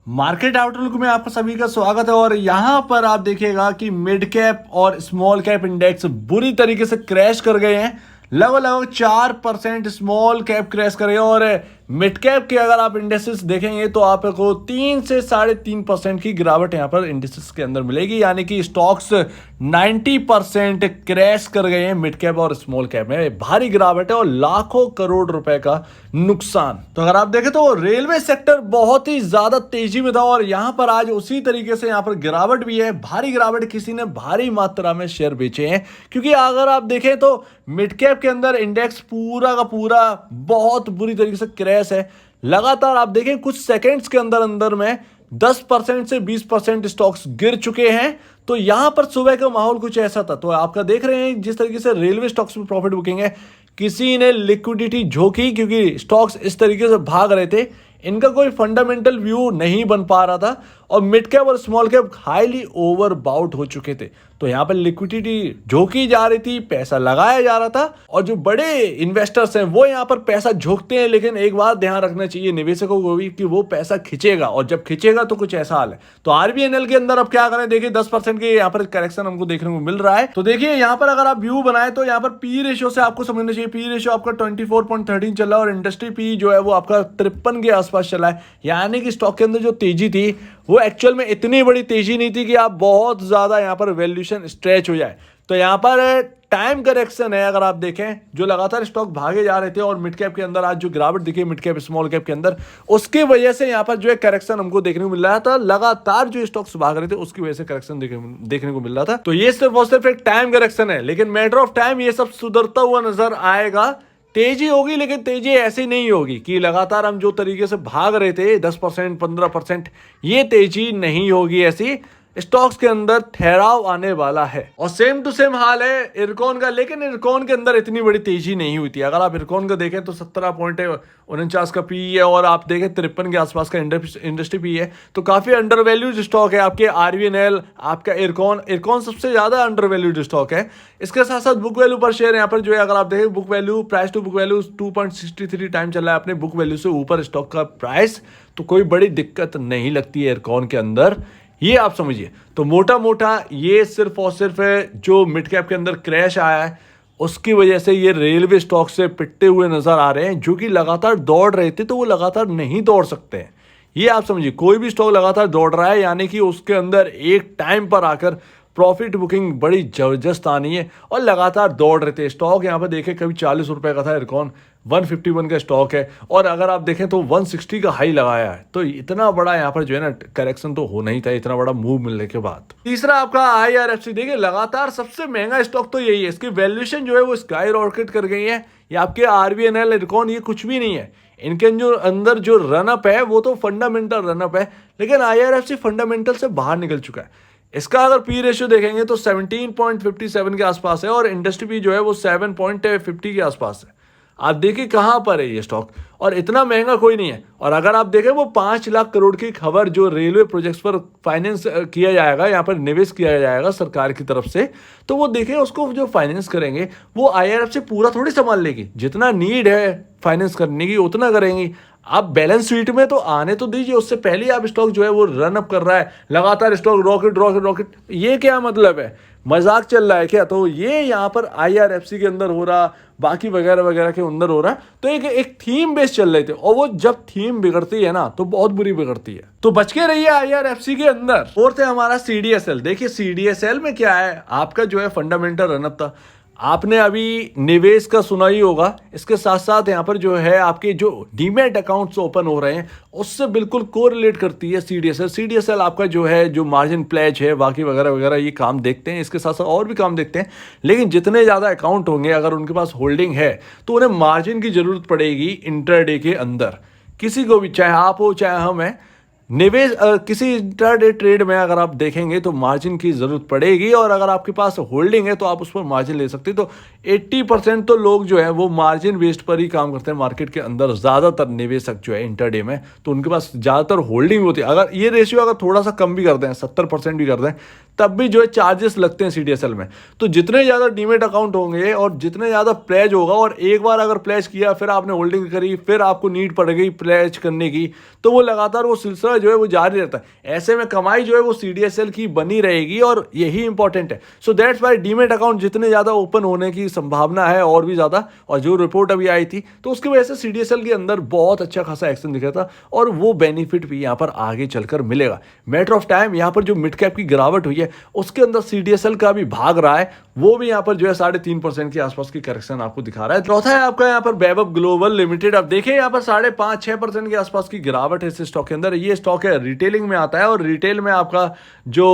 Market outlook में आपका सभी का स्वागत है। और यहां पर आप देखिएगा कि मिड कैप और स्मॉल कैप इंडेक्स बुरी तरीके से क्रैश कर गए हैं। लगभग लगभग 4% स्मॉल कैप क्रैश करे और मिड कैप के अगर आप इंडेक्सेस देखेंगे तो आपको 3 से 3.5% की गिरावट यहां पर इंडेक्सेस के अंदर मिलेगी, यानी कि स्टॉक्स 90% क्रैश कर गए हैं मिड कैप और स्मॉल कैप में। भारी गिरावट है और लाखों करोड़ रुपए का नुकसान। तो अगर आप देखें तो रेलवे सेक्टर बहुत ही ज्यादा तेजी में था और यहां पर आज उसी तरीके से यहां पर गिरावट भी है। भारी गिरावट, किसी ने भारी मात्रा में शेयर बेचे हैं, क्योंकि अगर आप देखें तो मिड कैप के अंदर इंडेक्स पूरा का पूरा बहुत बुरी तरीके से क्रैश है। लगातार आप देखें कुछ सेकंड्स के अंदर अंदर में 10% से 20% स्टॉक्स गिर चुके हैं। तो यहां पर सुबह का माहौल कुछ ऐसा था। तो आपका देख रहे हैं जिस तरीके से रेलवे स्टॉक्स में प्रॉफिट बुकिंग है, किसी ने लिक्विडिटी झोंकी क्योंकि स्टॉक्स इस तरीके से भाग रहे थे, इनका कोई फंडामेंटल व्यू नहीं बन पा रहा था और मिड कैप और small cap highly overbought हो चुके थे। तो यहाँ पर लिक्विडिटी झोंकी जा रही थी, पैसा लगाया जा रहा था और जो बड़े इन्वेस्टर्स हैं वो यहाँ पर पैसा झोंकते हैं। लेकिन एक बात ध्यान रखना चाहिए निवेशकों को भी कि वो पैसा खींचेगा और जब खींचेगा तो कुछ ऐसा हाल है। तो आरबीएनएल के अंदर अब क्या करें, देखिए 10% के यहाँ पर करेक्शन हमको देखने को मिल रहा है। तो देखिए यहाँ पर अगर आप व्यू बनाए तो यहाँ पर पी रेशियो से आपको समझना चाहिए, पी रेशियो आपका 24.13 चला और इंडस्ट्री पी जो है वो आपका 53 के आसपास चला है। यानी कि स्टॉक के अंदर जो तेजी थी वो एक्चुअल में इतनी बड़ी तेजी नहीं थी कि आप बहुत ज्यादा यहाँ पर वैल्यूएशन स्ट्रेच हो जाए। तो यहाँ पर टाइम करेक्शन है। अगर आप देखें जो लगातार स्टॉक भागे जा रहे थे और मिड कैप के अंदर आज जो गिरावट दिखी मिड कैप स्मॉल कैप के अंदर, उसकी वजह से यहाँ पर जो है करेक्शन हमको देखने को मिल रहा था। लगातार जो स्टॉक्स भाग रहे थे उसकी वजह से करेक्शन देखने को मिल रहा था। तो ये सिर्फ और सिर्फ एक टाइम करेक्शन है, लेकिन मैटर ऑफ टाइम ये सब सुधरता हुआ नजर आएगा। तेजी होगी, लेकिन तेजी ऐसी नहीं होगी कि लगातार हम जो तरीके से भाग रहे थे 10% 15%, ये तेजी नहीं होगी। ऐसी स्टॉक्स के अंदर ठहराव आने वाला है। और सेम टू सेम हाल है इरकॉन का, लेकिन इरकॉन के अंदर इतनी बड़ी तेजी नहीं हुई थी। अगर आप इरकॉन का देखें तो 17.49 का पी है और आप देखें 53 के आसपास का इंडस्ट्री पी है। तो काफी अंडर वैल्यूड स्टॉक है। आपके आरबीएनएल, आपका इरकॉन सबसे ज्यादा अंडर वैल्यूड स्टॉक है। इसके साथ साथ बुक वैल्यू पर शेयर यहाँ पर जो है अगर आप देखें book value, price to book value 2.63 time चल रहा है अपने बुक वैल्यू से ऊपर स्टॉक का प्राइस। तो कोई बड़ी दिक्कत नहीं लगती है इरकॉन के अंदर, ये आप समझिए। तो मोटा मोटा ये सिर्फ और सिर्फ जो मिड कैप के अंदर क्रैश आया है उसकी वजह से ये रेलवे स्टॉक से पिटते हुए नजर आ रहे हैं। जो कि लगातार दौड़ रहे थे तो वो लगातार नहीं दौड़ सकते हैं, ये आप समझिए। कोई भी स्टॉक लगातार दौड़ रहा है यानी कि उसके अंदर एक टाइम पर आकर प्रॉफिट बुकिंग बड़ी जबरदस्त आनी है और लगातार दौड़ रहे थे स्टॉक। यहाँ पर देखें कभी 40 रुपए का था इरकॉन, 151 का स्टॉक है और अगर आप देखें तो 160 का हाई लगाया है। तो इतना बड़ा यहाँ पर जो है ना करेक्शन तो होना ही था, इतना बड़ा मूव मिलने के बाद। तीसरा आपका आईआरएफसी, देखिए लगातार सबसे महंगा स्टॉक तो यही है। इसकी वैल्यूएशन जो है वो स्काई रॉकेट कर गई है। ये आपके आरबीएनएल, इरकॉन ये कुछ भी नहीं है। इनके जो अंदर जो रनअप है वो तो फंडामेंटल रनअप है, लेकिन आईआरएफसी फंडामेंटल से बाहर निकल चुका है। इसका अगर पी रेशियो देखेंगे तो 17.57 के आसपास है और इंडस्ट्री पी जो है वो 7.50 के आसपास है। आप देखिए कहां पर है ये स्टॉक और इतना महंगा कोई नहीं है। और अगर आप देखें वो 5 लाख करोड़ की खबर जो रेलवे प्रोजेक्ट्स पर फाइनेंस किया जाएगा, यहाँ पर निवेश किया जाएगा सरकार की तरफ से, तो वो देखें उसको जो फाइनेंस करेंगे वो आईआरएफ से पूरा थोड़ी संभाल लेगी। जितना नीड है फाइनेंस करने की उतना करेंगी। आप बैलेंस शीट में तो आने तो दीजिए, उससे पहले आप स्टॉक जो है वो रन अप कर रहा है, लगातार स्टॉक रॉकेट रॉकेट रॉकेट, ये क्या मतलब है? मजाक चल रहा है क्या? तो ये यहाँ पर आईआरएफसी के अंदर हो रहा, बाकी वगैरह वगैरह के अंदर हो रहा। तो एक थीम बेस चल रहे थे और वो जब थीम बिगड़ती है ना तो बहुत बुरी बिगड़ती है। तो बच के रहिए आईआरएफसी के अंदर। फोर्थ है हमारा सीडीएसएल। देखिए सीडीएसएल में क्या है, आपका जो है फंडामेंटल रनअप था। आपने अभी निवेश का सुना ही होगा, इसके साथ साथ यहाँ पर जो है आपके जो डीमैट अकाउंट्स ओपन हो रहे हैं उससे बिल्कुल कोरिलेट करती है सीडीएसएल। सीडीएसएल आपका जो है जो मार्जिन प्लेज है बाकी वगैरह वगैरह ये काम देखते हैं, इसके साथ साथ और भी काम देखते हैं। लेकिन जितने ज़्यादा अकाउंट होंगे अगर उनके पास होल्डिंग है तो उन्हें मार्जिन की ज़रूरत पड़ेगी इंट्राडे के अंदर। किसी को भी, चाहे आप हो चाहे हम हैं, निवेश किसी इंट्राडे ट्रेड में अगर आप देखेंगे तो मार्जिन की जरूरत पड़ेगी और अगर आपके पास होल्डिंग है तो आप उस पर मार्जिन ले सकते हैं। तो 80% तो लोग जो है वो मार्जिन बेस्ड पर ही काम करते हैं मार्केट के अंदर। ज़्यादातर निवेशक जो है इंट्राडे में तो उनके पास ज़्यादातर होल्डिंग होती है। अगर ये रेशियो अगर थोड़ा सा कम भी कर दें, 70% भी कर दें, तब भी जो है चार्जेस लगते हैं सीडीएसएल में। तो जितने ज़्यादा डीमेट अकाउंट होंगे और जितने ज़्यादा प्लेज होगा, और एक बार अगर प्लेज किया फिर आपने होल्डिंग करी फिर आपको नीड पड़ गई प्लेज करने की, तो वो लगातार वो सिलसिला जो है वो जारी रहता है। ऐसे में कमाई जो है वो CDSL की बनी रहेगी और यही इंपॉर्टेंट है। So that's why demat account जितने ज़्यादा ओपन होने की संभावना है और भी ज़्यादा, और जो रिपोर्ट अभी आई थी तो उसकी वजह से CDSL के अंदर बहुत अच्छा खासा एक्शन दिखा था और वो बेनिफिट भी यहाँ पर आगे चलकर मिलेगा। मैटर ऑफ टाइम यहाँ पर जो मिड कैप की गिरावट हुई है उसके अंदर CDSL का भी भाग रहा है, वो भी यहाँ पर जो है 3.5% के आसपास की करेक्शन आपको दिखा रहा है। चौथा है आपका यहाँ पर वैभव ग्लोबल लिमिटेड। अब देखिए यहाँ पर 5.5-6% के आसपास की गिरावट है इस स्टॉक के अंदर। ये स्टॉक है रिटेलिंग में आता है और रिटेल में आपका जो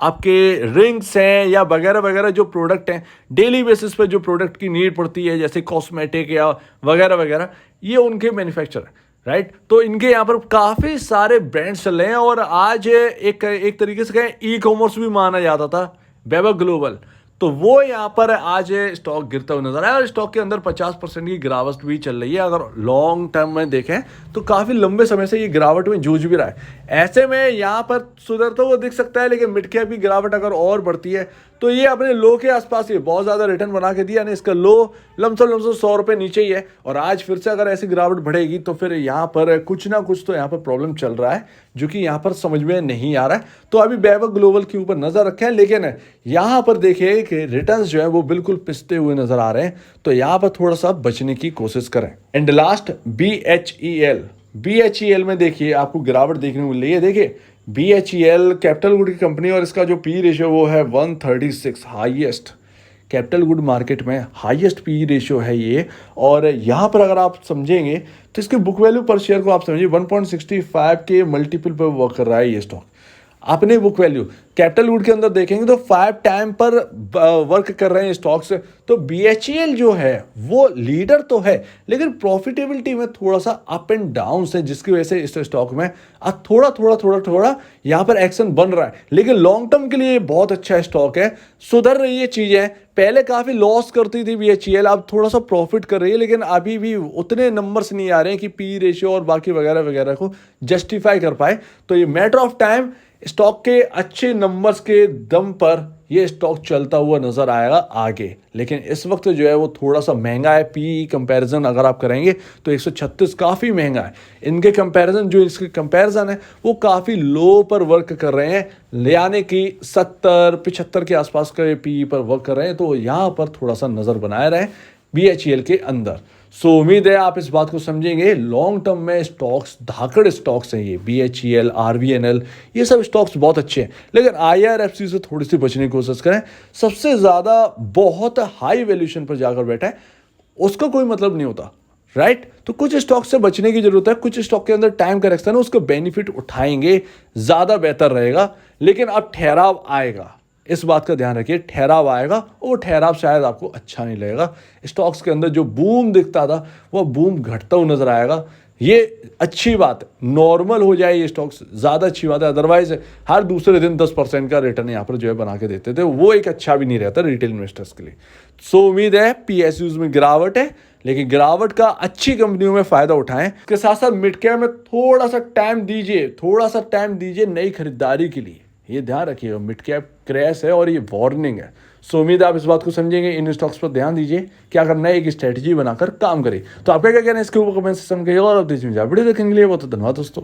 आपके रिंग्स हैं या वगैरह वगैरह जो प्रोडक्ट हैं, डेली बेसिस पे जो प्रोडक्ट की नीड पड़ती है जैसे कॉस्मेटिक या वगैरह वगैरह, ये उनके मैन्युफैक्चर है, राइट। तो इनके यहाँ पर काफ़ी सारे ब्रांड्स चल रहे हैं और आज एक तरीके से कहें ई-कॉमर्स भी माना जाता था वैभव ग्लोबल, तो वो यहाँ पर आज स्टॉक गिरता हुआ नजर आया और स्टॉक के अंदर 50% की गिरावट भी चल रही है। अगर लॉन्ग टर्म में देखें तो काफ़ी लंबे समय से ये गिरावट में जूझ भी रहा है। ऐसे में यहाँ पर सुधरता हुआ दिख सकता है, लेकिन मिड कैप की गिरावट अगर और बढ़ती है तो ये अपने लो के आसपास ये बहुत ज़्यादा रिटर्न बना के दिया, यानी इसका लो लमसम 100 रुपये नीचे ही है और आज फिर से अगर ऐसी गिरावट बढ़ेगी तो फिर यहाँ पर कुछ ना कुछ तो यहाँ पर प्रॉब्लम चल रहा है जो कि यहाँ पर समझ में नहीं आ रहा है। तो अभी वैभव ग्लोबल के ऊपर नज़र रखें, लेकिन यहाँ पर देखिए कि रिटर्न्स जो है वो बिल्कुल पिसते हुए नजर आ रहे हैं, तो यहाँ पर थोड़ा सा बचने की कोशिश करें। एंड लास्ट BHEL में देखिए आपको गिरावट देखने को मिल रही है। देखिए BHEL कैपिटल गुड की कंपनी और इसका जो पी रेशियो वो है 136, हाईएस्ट कैपिटल गुड मार्केट में हाईएस्ट पी रेशियो है ये। और यहाँ पर अगर आप समझेंगे तो इसके बुक वैल्यू पर शेयर को आप समझिए 1.65 के मल्टीपल पर वर्क कर रहा है ये स्टॉक। अपने बुक वैल्यू कैपिटल गुड के अंदर देखेंगे तो 5 टाइम पर वर्क कर रहे हैं स्टॉक्स। तो BHEL जो है वो लीडर तो है, लेकिन प्रॉफिटेबिलिटी में थोड़ा सा अप एंड डाउन है, जिसकी वजह से इस स्टॉक में थोड़ा यहाँ पर एक्शन बन रहा है। लेकिन लॉन्ग टर्म के लिए बहुत अच्छा स्टॉक है, सुधर रही है चीज़ें। पहले काफ़ी लॉस करती थी BHEL, अब थोड़ा सा प्रॉफिट कर रही है, लेकिन अभी भी उतने नंबर्स नहीं आ रहे हैं कि पी रेशियो और बाकी वगैरह वगैरह को जस्टिफाई कर पाए। तो ये मैटर ऑफ टाइम स्टॉक के अच्छे नंबर्स के दम पर ये स्टॉक चलता हुआ नजर आएगा आगे, लेकिन इस वक्त जो है वो थोड़ा सा महंगा है। पी कंपैरिजन अगर आप करेंगे तो 136 काफ़ी महंगा है। इनके कंपैरिजन जो इसके कंपैरिजन है वो काफ़ी लो पर वर्क कर रहे हैं, यानी कि 70-75 के आसपास के पी पर वर्क कर रहे हैं। तो यहाँ पर थोड़ा सा नज़र बनाए रहे BHEL के अंदर। सो उम्मीद है आप इस बात को समझेंगे। लॉन्ग टर्म में स्टॉक्स धाकड़ स्टॉक्स हैं ये, BHEL, RVNL, ये सब स्टॉक्स बहुत अच्छे हैं, लेकिन IRFC से थोड़ी सी बचने की कोशिश करें। सबसे ज़्यादा बहुत हाई वैल्यूएशन पर जाकर बैठा है उसका कोई मतलब नहीं होता, राइट। तो कुछ स्टॉक से बचने की जरूरत है, कुछ स्टॉक के अंदर टाइम करेक्शन है, उसका बेनिफिट उठाएंगे, ज़्यादा बेहतर रहेगा। लेकिन अब ठहराव आएगा, इस बात का ध्यान रखिए, ठहराव आएगा और वो ठहराव शायद आपको अच्छा नहीं लगेगा। स्टॉक्स के अंदर जो बूम दिखता था वो बूम घटता हुआ नजर आएगा, ये अच्छी बात है। नॉर्मल हो जाए ये स्टॉक्स ज़्यादा अच्छी बात है, अदरवाइज हर दूसरे दिन 10% का रिटर्न यहाँ पर जो है बना के देते थे, वो एक अच्छा भी नहीं रहता रिटेल इन्वेस्टर्स के लिए। सो उम्मीद है PSUs में गिरावट है, लेकिन गिरावट का अच्छी कंपनियों में फायदा उठाएं। इसके साथ साथ मिड कैप में थोड़ा सा टाइम दीजिए नई खरीदारी के लिए। ये ध्यान रखिएगा, मिड कैप क्रैश है और ये वार्निंग है। सो उम्मीद है आप इस बात को समझेंगे। इन स्टॉक्स पर ध्यान दीजिए, क्या करना है एक स्ट्रेटजी बनाकर काम करें। तो आपका क्या कहना है इसके ऊपर कमेंट सेक्शन में कहिएगा और आप वीडियो देखने के लिए बहुत धन्यवाद दोस्तों।